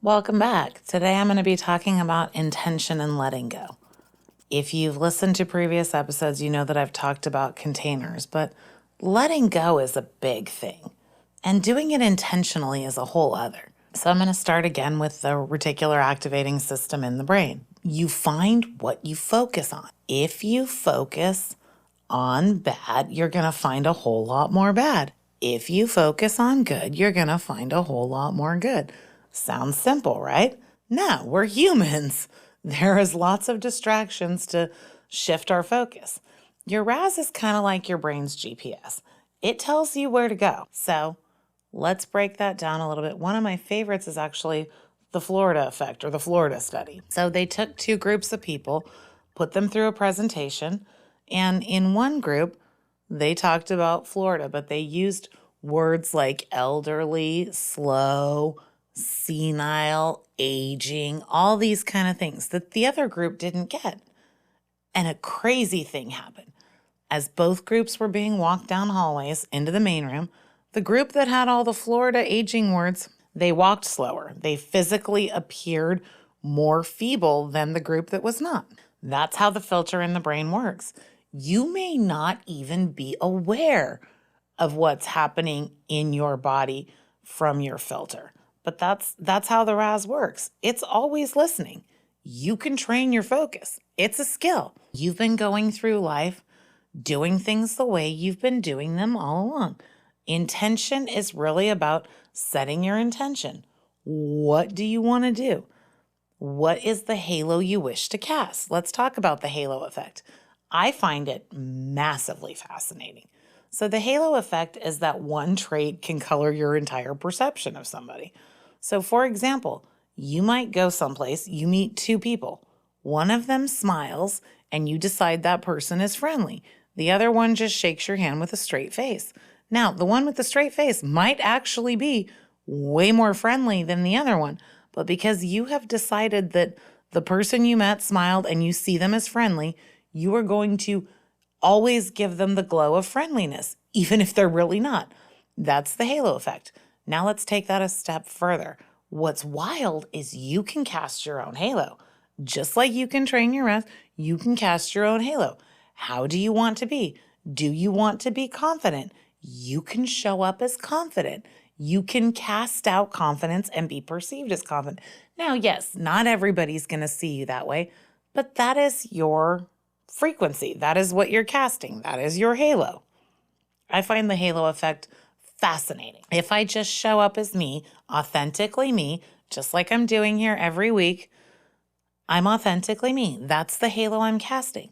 Welcome back. Today I'm going to be talking about intention and letting go. If you've listened to previous episodes, you know that I've talked about containers, but letting go is a big thing, and doing it intentionally is a whole other. So I'm going to start again with the reticular activating system in the brain. You find what you focus on. If you focus on bad, you're going to find a whole lot more bad. If you focus on good, you're going to find a whole lot more good. Sounds simple, right? No, we're humans. There is lots of distractions to shift our focus. Your RAS is kind of like your brain's GPS. It tells you where to go. So let's break that down a little bit. One of my favorites is actually the Florida effect or the Florida study. So they took two groups of people, put them through a presentation, and in one group, they talked about Florida, but they used words like elderly, slow, senile, aging, all these kind of things that the other group didn't get. And a crazy thing happened. As both groups were being walked down hallways into the main room, the group that had all the Florida aging words, they walked slower. They physically appeared more feeble than the group that was not. That's how the filter in the brain works. You may not even be aware of what's happening in your body from your filter. But that's how the RAS works. It's always listening. You can train your focus. It's a skill. You've been going through life doing things the way you've been doing them all along. Intention is really about setting your intention. What do you want to do? What is the halo you wish to cast? Let's talk about the halo effect. I find it massively fascinating. So the halo effect is that one trait can color your entire perception of somebody. So for example, you might go someplace, you meet two people. One of them smiles and you decide that person is friendly. The other one just shakes your hand with a straight face. Now, the one with the straight face might actually be way more friendly than the other one, but because you have decided that the person you met smiled and you see them as friendly, you are going to always give them the glow of friendliness, even if they're really not. That's the halo effect. Now let's take that a step further. What's wild is you can cast your own halo. Just like you can train your RAS, you can cast your own halo. How do you want to be? Do you want to be confident? You can show up as confident. You can cast out confidence and be perceived as confident. Now, yes, not everybody's going to see you that way, but that is your frequency. That is what you're casting. That is your halo. I find the halo effect fascinating. If I just show up as me, authentically me, just like I'm doing here every week, I'm authentically me. That's the halo I'm casting.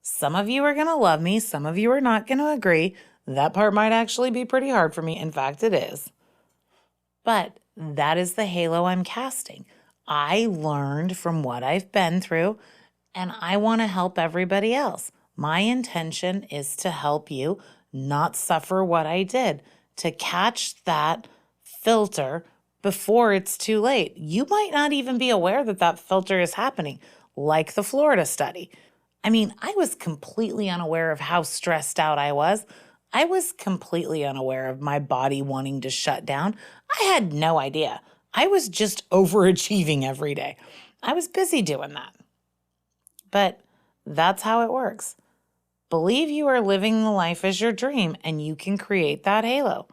Some of you are going to love me. Some of you are not going to agree. That part might actually be pretty hard for me. In fact, it is. But that is the halo I'm casting. I learned from what I've been through, and I want to help everybody else. My intention is to help you not suffer what I did, to catch that filter before it's too late. You might not even be aware that that filter is happening, like the Florida study. I mean, I was completely unaware of how stressed out I was. I was completely unaware of my body wanting to shut down. I had no idea. I was just overachieving every day. I was busy doing that. But that's how it works. Believe you are living the life as your dream, and you can create that halo.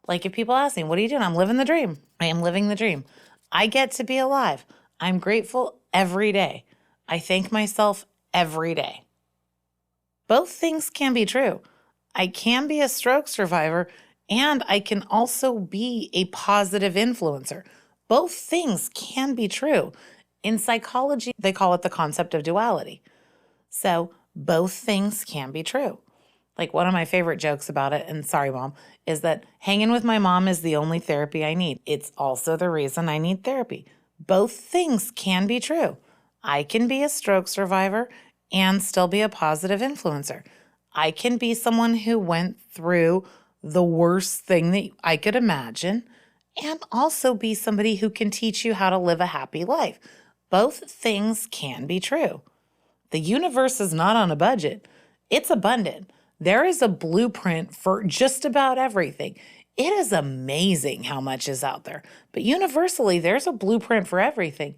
Like if people ask me, what are you doing? I'm living the dream. I am living the dream. I get to be alive. I'm grateful every day. I thank myself every day. Both things can be true. I can be a stroke survivor, and I can also be a positive influencer. Both things can be true. In psychology, they call it the concept of duality. So both things can be true. Like one of my favorite jokes about it, and sorry, Mom, is that hanging with my mom is the only therapy I need. It's also the reason I need therapy. Both things can be true. I can be a stroke survivor and still be a positive influencer. I can be someone who went through the worst thing that I could imagine and also be somebody who can teach you how to live a happy life. Both things can be true. The universe is not on a budget. It's abundant. There is a blueprint for just about everything. It is amazing how much is out there. But universally, there's a blueprint for everything.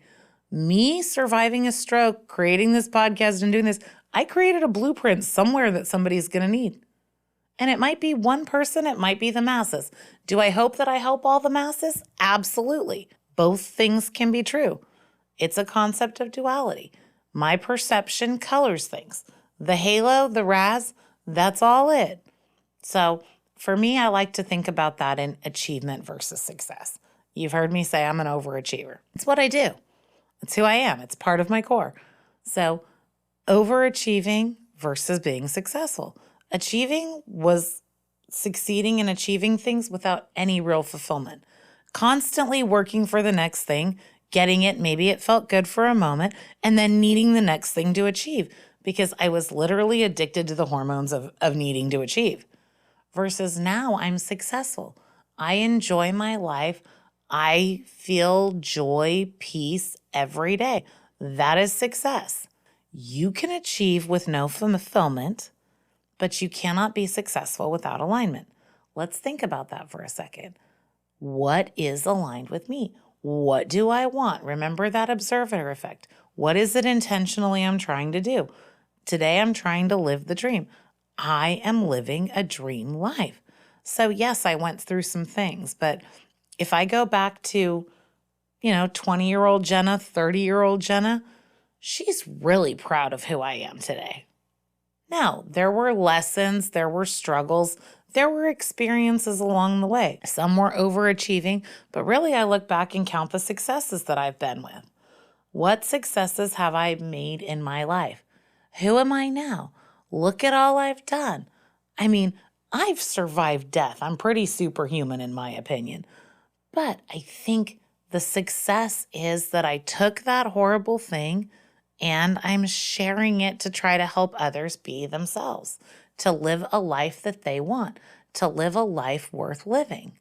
Me surviving a stroke, creating this podcast and doing this, I created a blueprint somewhere that somebody's going to need. And it might be one person, it might be the masses. Do I hope that I help all the masses? Absolutely. Both things can be true. It's a concept of duality. My perception colors things. The halo, the raz, that's all it. So for me, I like to think about that in achievement versus success. You've heard me say I'm an overachiever. It's what I do. It's who I am. It's part of my core. So overachieving versus being successful. Achieving was succeeding in achieving things without any real fulfillment. Constantly working for the next thing, getting it, maybe it felt good for a moment, and then needing the next thing to achieve because I was literally addicted to the hormones of needing to achieve. Versus now I'm successful. I enjoy my life. I feel joy, peace every day. That is success. You can achieve with no fulfillment, but you cannot be successful without alignment. Let's think about that for a second. What is aligned with me? What do I want? Remember that observer effect. What is it intentionally I'm trying to do? Today I'm trying to live the dream. I am living a dream life. So yes, I went through some things, but if I go back to, 20-year-old Jenna, 30-year-old Jenna, she's really proud of who I am today. Now, there were lessons, there were struggles, there were experiences along the way. Some were overachieving, but really I look back and count the successes that I've been with. What successes have I made in my life? Who am I now? Look at all I've done. I mean, I've survived death. I'm pretty superhuman in my opinion. But I think the success is that I took that horrible thing and I'm sharing it to try to help others be themselves, to live a life that they want, to live a life worth living.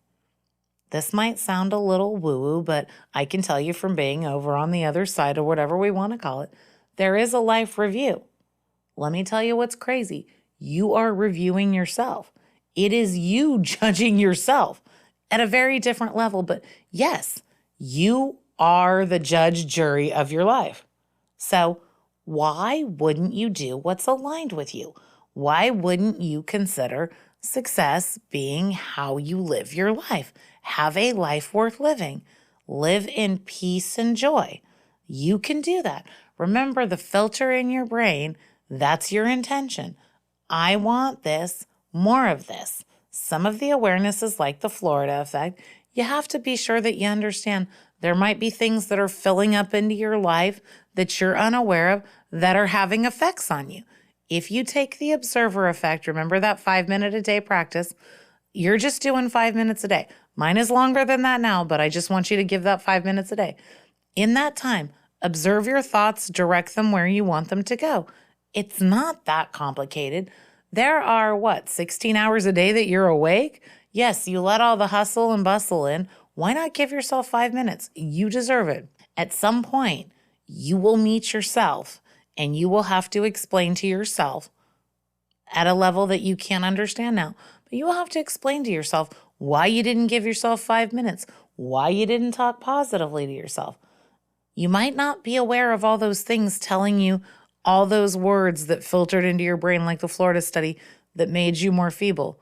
This might sound a little woo-woo, but I can tell you from being over on the other side or whatever we want to call it, there is a life review. Let me tell you what's crazy. You are reviewing yourself. It is you judging yourself at a very different level. But yes, you are the judge, jury of your life. So why wouldn't you do what's aligned with you? Why wouldn't you consider success being how you live your life? Have a life worth living. Live in peace and joy. You can do that. Remember the filter in your brain, that's your intention. I want this, more of this. Some of the awareness is like the Florida effect. You have to be sure that you understand there might be things that are filling up into your life that you're unaware of that are having effects on you. If you take the observer effect, remember that 5-minute a day practice, you're just doing 5 minutes a day. Mine is longer than that now, but I just want you to give that 5 minutes a day. In that time, observe your thoughts, direct them where you want them to go. It's not that complicated. There are, 16 hours a day that you're awake? Yes, you let all the hustle and bustle in. Why not give yourself 5 minutes? You deserve it. At some point, you will meet yourself and you will have to explain to yourself at a level that you can't understand now. But you will have to explain to yourself why you didn't give yourself 5 minutes, why you didn't talk positively to yourself. You might not be aware of all those things telling you all those words that filtered into your brain like the Florida study that made you more feeble.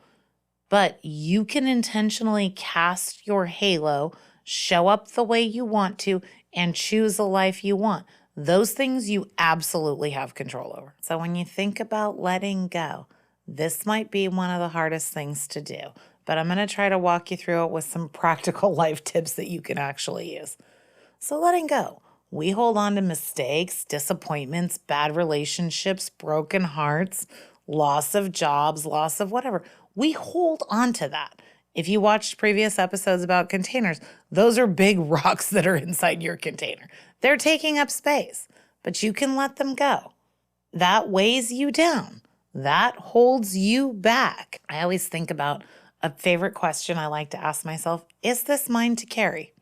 But you can intentionally cast your halo, show up the way you want to, and choose a life you want. Those things you absolutely have control over. So when you think about letting go, this might be one of the hardest things to do. But I'm going to try to walk you through it with some practical life tips that you can actually use. So letting go. We hold on to mistakes, disappointments, bad relationships, broken hearts, loss of jobs, loss of whatever. We hold on to that. If you watched previous episodes about containers, those are big rocks that are inside your container. They're taking up space, but you can let them go. That weighs you down. That holds you back. I always think about a favorite question I like to ask myself, is this mine to carry?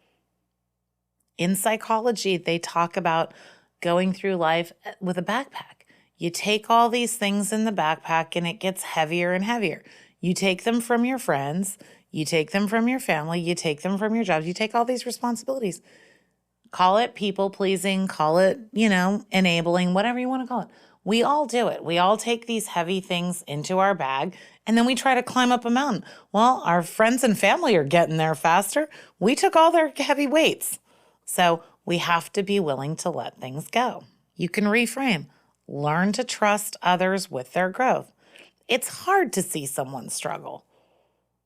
In psychology, they talk about going through life with a backpack. You take all these things in the backpack and it gets heavier and heavier. You take them from your friends, You take them from your family. You take them from your jobs. You take all these responsibilities. Call it people pleasing, call it, enabling, whatever you want to call it. We all do it. We all take these heavy things into our bag and then we try to climb up a mountain. Well, our friends and family are getting there faster. We took all their heavy weights. So we have to be willing to let things go. You can reframe. Learn to trust others with their growth. It's hard to see someone struggle,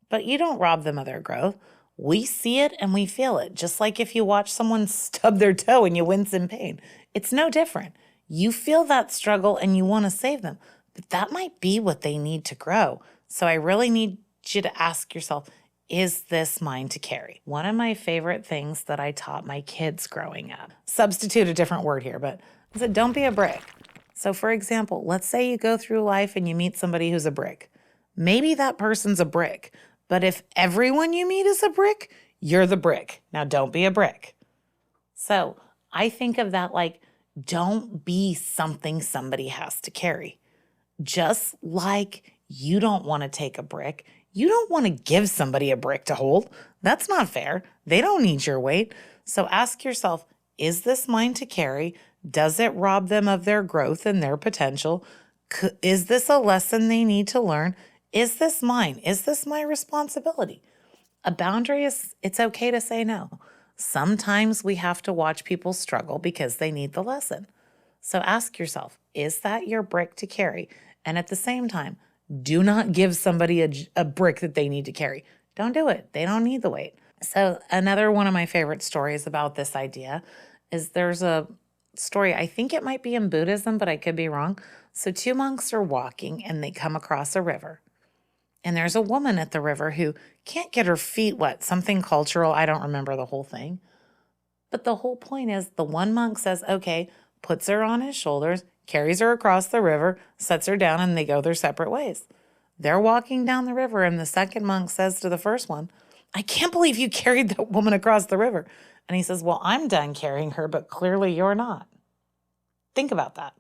but you don't rob them of their growth. We see it and we feel it. Just like if you watch someone stub their toe and you wince in pain. It's no different. You feel that struggle and you want to save them, but that might be what they need to grow. So I really need you to ask yourself, is this mine to carry? One of my favorite things that I taught my kids growing up, substitute a different word here, but I said, don't be a brick. So for example, let's say you go through life and you meet somebody who's a brick. Maybe that person's a brick. But if everyone you meet is a brick, you're the brick. Now, don't be a brick. So I think of that like, don't be something somebody has to carry. Just like you don't want to take a brick, you don't want to give somebody a brick to hold. That's not fair. They don't need your weight. So ask yourself, is this mine to carry? Does it rob them of their growth and their potential? Is this a lesson they need to learn? Is this mine? Is this my responsibility? A boundary it's okay to say no. Sometimes we have to watch people struggle because they need the lesson. So ask yourself, is that your brick to carry? And at the same time, do not give somebody a brick that they need to carry. Don't do it. They don't need the weight. So another one of my favorite stories about this idea is there's a story, I think it might be in Buddhism, but I could be wrong. So two monks are walking and they come across a river. And there's a woman at the river who can't get her feet wet, something cultural. I don't remember the whole thing. But the whole point is the one monk says, okay, puts her on his shoulders, carries her across the river, sets her down, and they go their separate ways. They're walking down the river, and the second monk says to the first one, I can't believe you carried that woman across the river. And he says, well, I'm done carrying her, but clearly you're not. Think about that.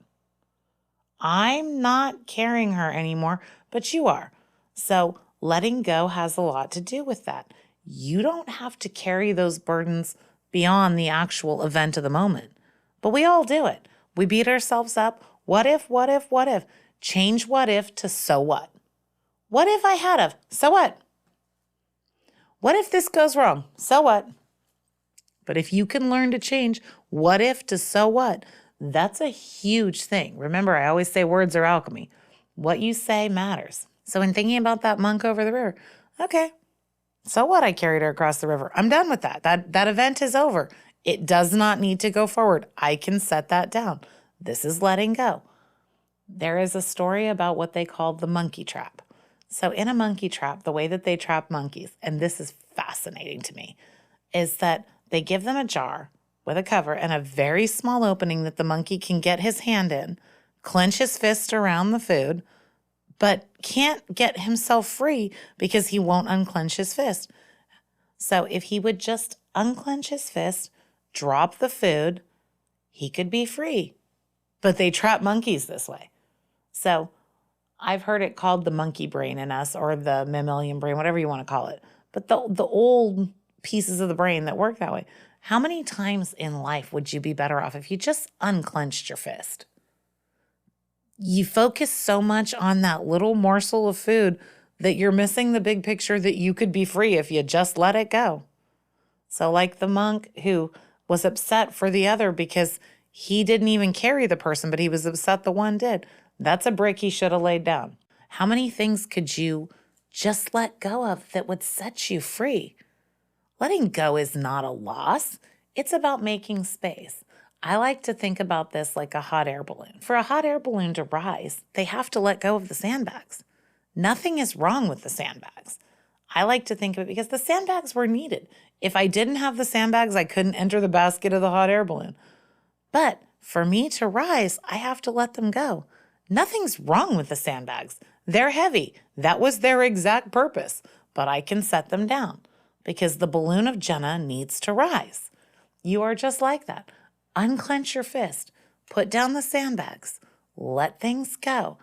I'm not carrying her anymore, but you are. So letting go has a lot to do with that. You don't have to carry those burdens beyond the actual event of the moment, but we all do it. We beat ourselves up. What if, what if, what if? Change what if to so what? What if I had of? So what? What if this goes wrong? So what? But if you can learn to change what if to so what, that's a huge thing. Remember, I always say words are alchemy. What you say matters. So in thinking about that monk over the river, okay, so what? I carried her across the river. I'm done with that. That event is over. It does not need to go forward. I can set that down. This is letting go. There is a story about what they called the monkey trap. So in a monkey trap, the way that they trap monkeys, and this is fascinating to me, is that they give them a jar with a cover and a very small opening that the monkey can get his hand in, clench his fist around the food, but can't get himself free because he won't unclench his fist. So if he would just unclench his fist, drop the food, he could be free. But they trap monkeys this way. So I've heard it called the monkey brain in us, or the mammalian brain, whatever you want to call it. But the old pieces of the brain that work that way. How many times in life would you be better off if you just unclenched your fist? You focus so much on that little morsel of food that you're missing the big picture that you could be free if you just let it go. So like the monk who was upset for the other because he didn't even carry the person, but he was upset the one did. That's a brick he should have laid down. How many things could you just let go of that would set you free? Letting go is not a loss. It's about making space. I like to think about this like a hot air balloon. For a hot air balloon to rise, they have to let go of the sandbags. Nothing is wrong with the sandbags. I like to think of it because the sandbags were needed. If I didn't have the sandbags, I couldn't enter the basket of the hot air balloon. But for me to rise, I have to let them go. Nothing's wrong with the sandbags. They're heavy. That was their exact purpose. But I can set them down because the balloon of Jenna needs to rise. You are just like that. Unclench your fist. Put down the sandbags. Let things go.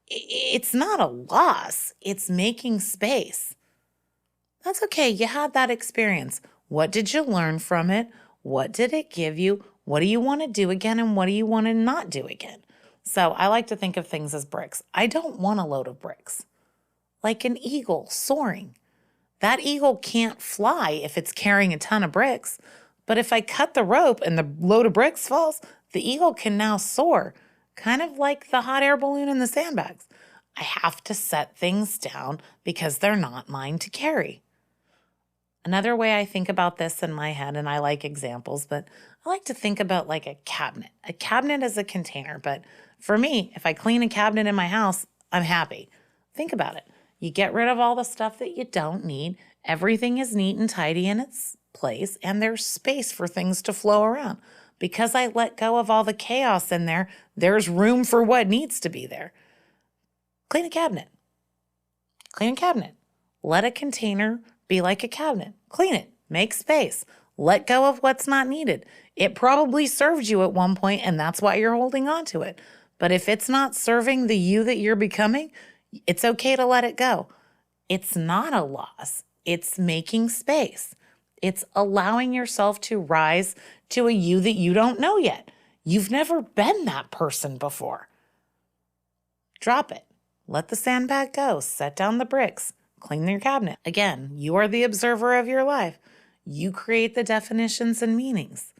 It's not a loss. It's making space. That's okay. You had that experience. What did you learn from it? What did it give you? What do you want to do again? And what do you want to not do again? So I like to think of things as bricks. I don't want a load of bricks. Like an eagle soaring. That eagle can't fly if it's carrying a ton of bricks. But if I cut the rope and the load of bricks falls, the eagle can now soar, kind of like the hot air balloon in the sandbags. I have to set things down because they're not mine to carry. Another way I think about this in my head, and I like examples, but I like to think about like a cabinet. A cabinet is a container, but for me, if I clean a cabinet in my house, I'm happy. Think about it. You get rid of all the stuff that you don't need. Everything is neat and tidy in its place, and there's space for things to flow around. Because I let go of all the chaos in there, there's room for what needs to be there. Clean a cabinet. Clean a cabinet. Let a container be like a cabinet. Clean it. Make space. Let go of what's not needed. It probably served you at one point, and that's why you're holding on to it. But if it's not serving the you that you're becoming, it's okay to let it go. It's not a loss. It's making space. It's allowing yourself to rise to a you that you don't know yet. You've never been that person before. Drop it. Let the sandbag go. Set down the bricks. Clean your cabinet. Again, you are the observer of your life. You create the definitions and meanings.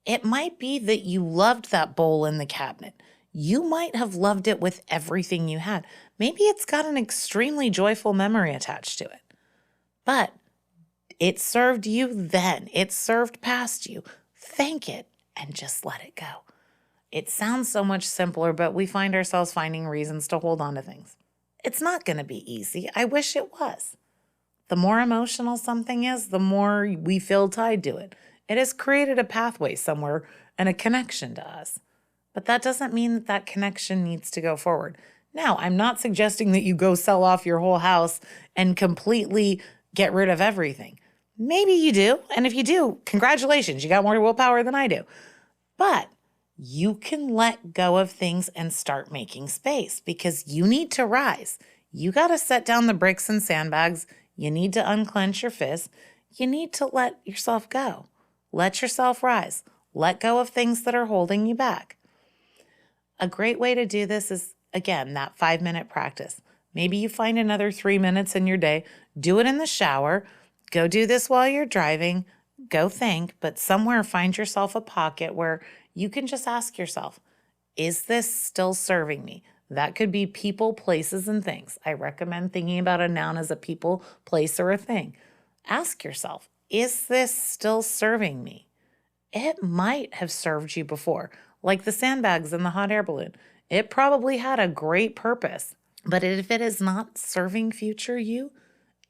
It might be that you loved that bowl in the cabinet. You might have loved it with everything you had. Maybe it's got an extremely joyful memory attached to it. But it served you then. It served past you. Thank it and just let it go. It sounds so much simpler, but we find ourselves finding reasons to hold on to things. It's not going to be easy. I wish it was. The more emotional something is, the more we feel tied to it. It has created a pathway somewhere and a connection to us. But that doesn't mean that that connection needs to go forward. Now, I'm not suggesting that you go sell off your whole house and completely get rid of everything. Maybe you do. And if you do, congratulations, you got more willpower than I do. But you can let go of things and start making space because you need to rise. You got to set down the bricks and sandbags. You need to unclench your fist. You need to let yourself go. Let yourself rise. Let go of things that are holding you back. A great way to do this is, again, that 5-minute practice. Maybe you find another 3 minutes in your day. Do it in the shower. Go do this while you're driving. Go think, but somewhere find yourself a pocket where you can just ask yourself, is this still serving me? That could be people, places, and things. I recommend thinking about a noun as a people, place, or a thing. Ask yourself, is this still serving me? It might have served you before, like the sandbags and the hot air balloon. It probably had a great purpose. But if it is not serving future you,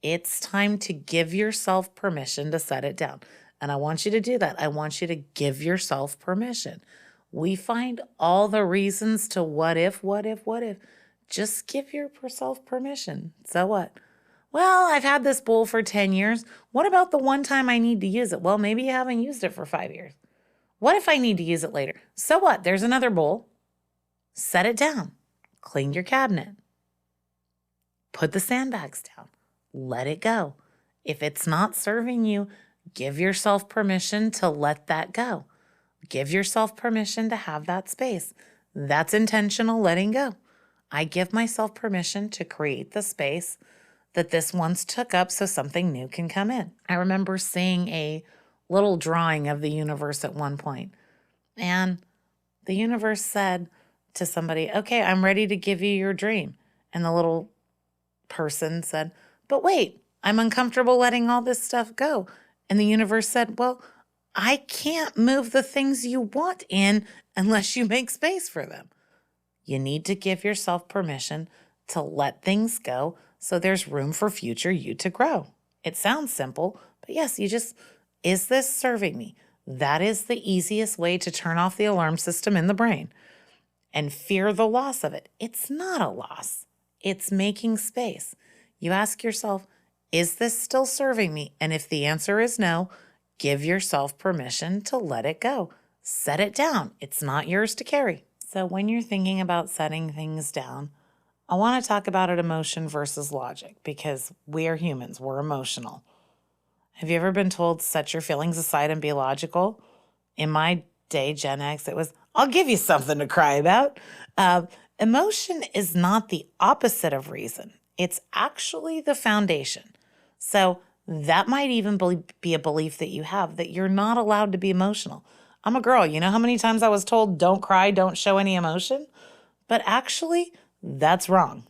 it's time to give yourself permission to set it down. And I want you to do that. I want you to give yourself permission. We find all the reasons to what if. Just give yourself permission. So what? Well, I've had this bowl for 10 years. What about the one time I need to use it? Well, maybe you haven't used it for 5 years. What if I need to use it later? So what? There's another bowl. Set it down. Clean your cabinet. Put the sandbags down. Let it go. If it's not serving you, give yourself permission to let that go. Give yourself permission to have that space. That's intentional letting go. I give myself permission to create the space that this once took up so something new can come in. I remember seeing a little drawing of the universe at one point, and the universe said to somebody, okay, I'm ready to give you your dream. And the little person said, but wait, I'm uncomfortable letting all this stuff go. And the universe said, well, I can't move the things you want in unless you make space for them. You need to give yourself permission to let things go so there's room for future you to grow. It sounds simple, but yes, is this serving me? That is the easiest way to turn off the alarm system in the brain and fear the loss of it. It's not a loss. It's making space. You ask yourself, is this still serving me? And if the answer is no, give yourself permission to let it go. Set it down. It's not yours to carry. So when you're thinking about setting things down, I want to talk about it emotion versus logic because we are humans. We're emotional. Have you ever been told set your feelings aside and be logical? In my day, Gen X, it was, I'll give you something to cry about. Emotion is not the opposite of reason. It's actually the foundation. So that might even be a belief that you have that you're not allowed to be emotional. I'm a girl. You know how many times I was told, don't cry, don't show any emotion? But actually, that's wrong.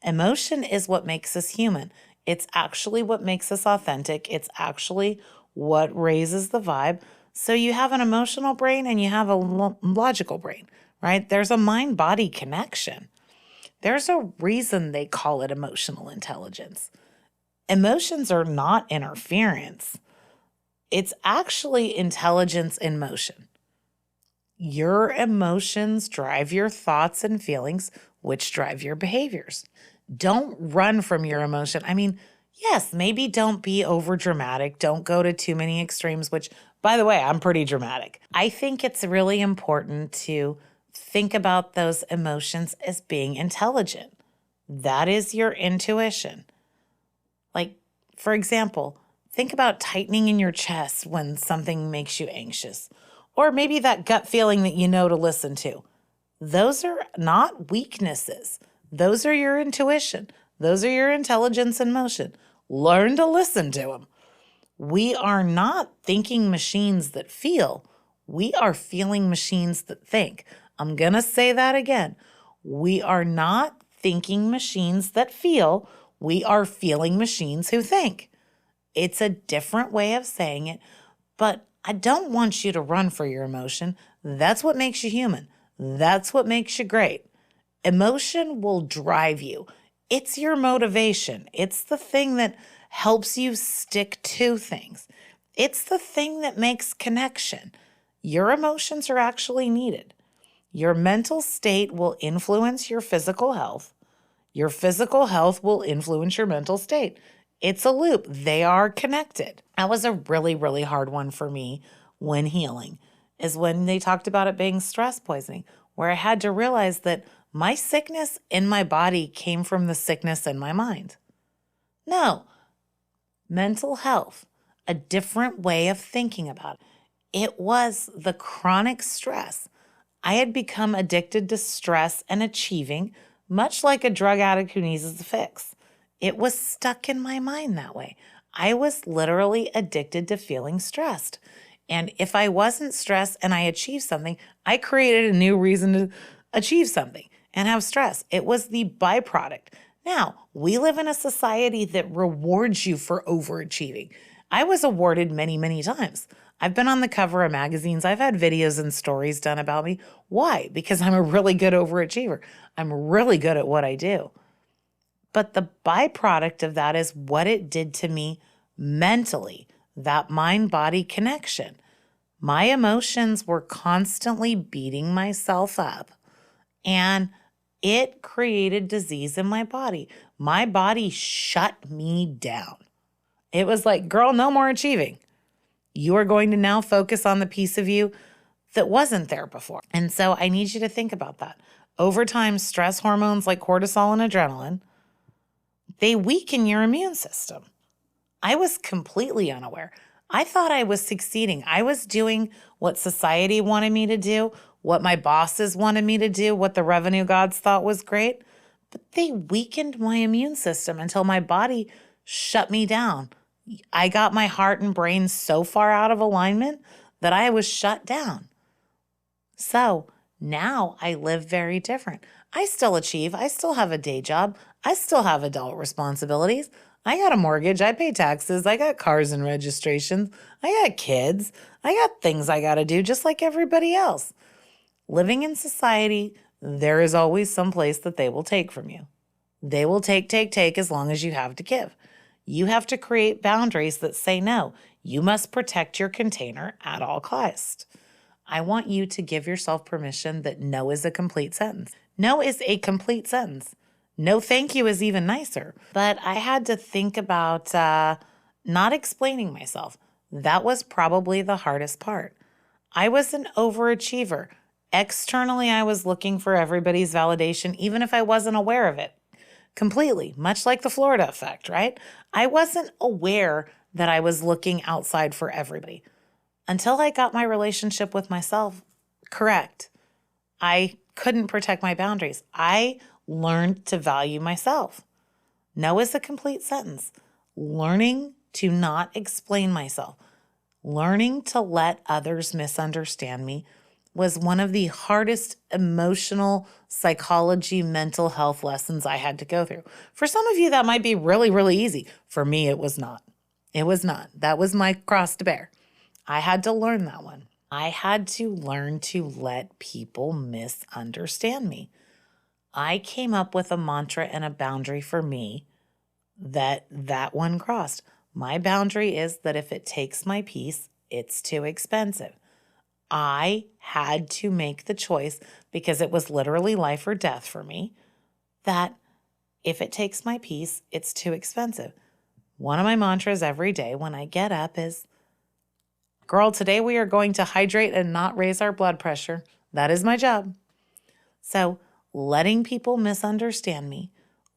Emotion is what makes us human. It's actually what makes us authentic. It's actually what raises the vibe. So you have an emotional brain and you have a logical brain, right? There's a mind-body connection. There's a reason they call it emotional intelligence. Emotions are not interference. It's actually intelligence in motion. Your emotions drive your thoughts and feelings, which drive your behaviors. Don't run from your emotion. I mean, yes, maybe don't be over dramatic. Don't go to too many extremes, which, by the way, I'm pretty dramatic. I think it's really important to think about those emotions as being intelligent. That is your intuition. Like, for example, think about tightening in your chest when something makes you anxious, or maybe that gut feeling that you know to listen to. Those are not weaknesses. Those are your intuition. Those are your intelligence in motion. Learn to listen to them. We are not thinking machines that feel. We are feeling machines that think. I'm going to say that again. We are not thinking machines that feel. We are feeling machines who think. It's a different way of saying it, but I don't want you to run for your emotion. That's what makes you human. That's what makes you great. Emotion will drive you. It's your motivation. It's the thing that helps you stick to things. It's the thing that makes connection. Your emotions are actually needed. Your mental state will influence your physical health. Your physical health will influence your mental state. It's a loop. They are connected. That was a really, really hard one for me when healing, is when they talked about it being stress poisoning, where I had to realize that my sickness in my body came from the sickness in my mind. No, mental health, a different way of thinking about it. It was the chronic stress. I had become addicted to stress and achieving, much like a drug addict who needs a fix. It was stuck in my mind that way. I was literally addicted to feeling stressed. And if I wasn't stressed and I achieved something, I created a new reason to achieve something and have stress. It was the byproduct. Now, we live in a society that rewards you for overachieving. I was awarded many, many times. I've been on the cover of magazines. I've had videos and stories done about me. Why? Because I'm a really good overachiever. I'm really good at what I do. But the byproduct of that is what it did to me mentally, that mind-body connection. My emotions were constantly beating myself up, and it created disease in my body. My body shut me down. It was like, girl, no more achieving. You are going to now focus on the piece of you that wasn't there before. And so I need you to think about that. Over time, stress hormones like cortisol and adrenaline, they weaken your immune system. I was completely unaware. I thought I was succeeding. I was doing what society wanted me to do, what my bosses wanted me to do, what the revenue gods thought was great. But they weakened my immune system until my body shut me down. I got my heart and brain so far out of alignment that I was shut down. So now I live very different. I still achieve. I still have a day job. I still have adult responsibilities. I got a mortgage. I pay taxes. I got cars and registrations. I got kids. I got things I got to do just like everybody else. Living in society, there is always some place that they will take from you. They will take as long as you have to give. You have to create boundaries that say no. You must protect your container at all costs. I want you to give yourself permission that no is a complete sentence. No is a complete sentence. No thank you is even nicer. But I had to think about not explaining myself. That was probably the hardest part. I was an overachiever. Externally, I was looking for everybody's validation, even if I wasn't aware of it. completely, much like the Florida effect, right? I wasn't aware that I was looking outside for everybody until I got my relationship with myself correct. I couldn't protect my boundaries. I learned to value myself. No is a complete sentence. Learning to not explain myself, learning to let others misunderstand me was one of the hardest emotional psychology, mental health lessons I had to go through. For some of you, that might be really, really easy. For me, it was not. It was not. That was my cross to bear. I had to learn that one. I had to learn to let people misunderstand me. I came up with a mantra and a boundary for me that one crossed. My boundary is that if it takes my peace, it's too expensive. I had to make the choice, because it was literally life or death for me, that if it takes my peace, it's too expensive. One of my mantras every day when I get up is, girl, today we are going to hydrate and not raise our blood pressure. That is my job. So letting people misunderstand me,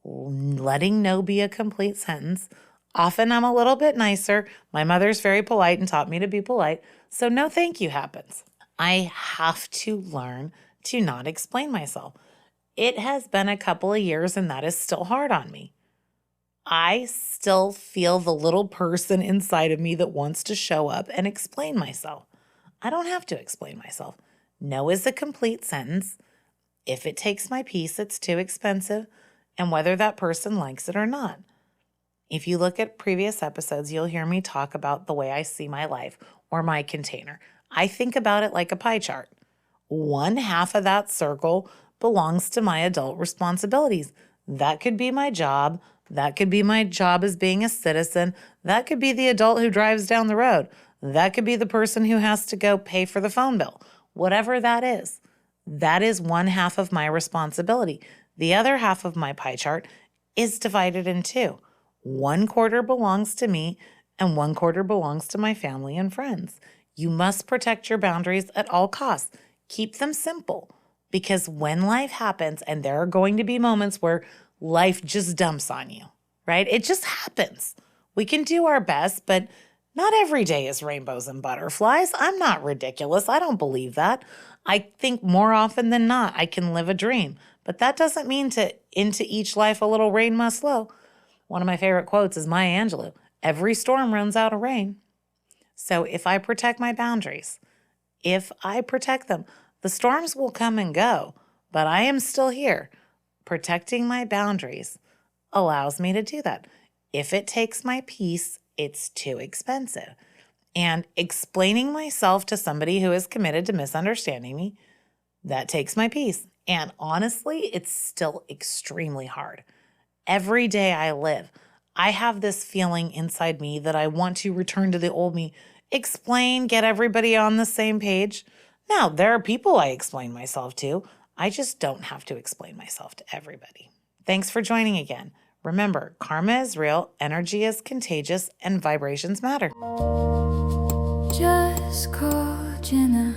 letting no be a complete sentence. Often I'm a little bit nicer. My mother's very polite and taught me to be polite. So no thank you happens. I have to learn to not explain myself. It has been a couple of years and that is still hard on me. I still feel the little person inside of me that wants to show up and explain myself. I don't have to explain myself. No is a complete sentence. If it takes my peace, it's too expensive, and whether that person likes it or not. If you look at previous episodes, you'll hear me talk about the way I see my life or my container. I think about it like a pie chart. One half of that circle belongs to my adult responsibilities. That could be my job. That could be my job as being a citizen. That could be the adult who drives down the road. That could be the person who has to go pay for the phone bill. Whatever that is one half of my responsibility. The other half of my pie chart is divided in two. 1/4 belongs to me and 1/4 belongs to my family and friends. You must protect your boundaries at all costs. Keep them simple, because when life happens, and there are going to be moments where life just dumps on you, right? It just happens. We can do our best, but not every day is rainbows and butterflies. I'm not ridiculous. I don't believe that. I think more often than not, I can live a dream, but that doesn't mean into each life a little rain must flow. One of my favorite quotes is Maya Angelou. Every storm runs out of rain. So if I protect my boundaries, if I protect them, the storms will come and go, but I am still here. Protecting my boundaries allows me to do that. If it takes my peace, it's too expensive. And explaining myself to somebody who is committed to misunderstanding me, that takes my peace. And honestly, it's still extremely hard. Every day I live, I have this feeling inside me that I want to return to the old me, explain, get everybody on the same page. Now, there are people I explain myself to. I just don't have to explain myself to everybody. Thanks for joining again. Remember, karma is real, energy is contagious, and vibrations matter. Just call Jenna.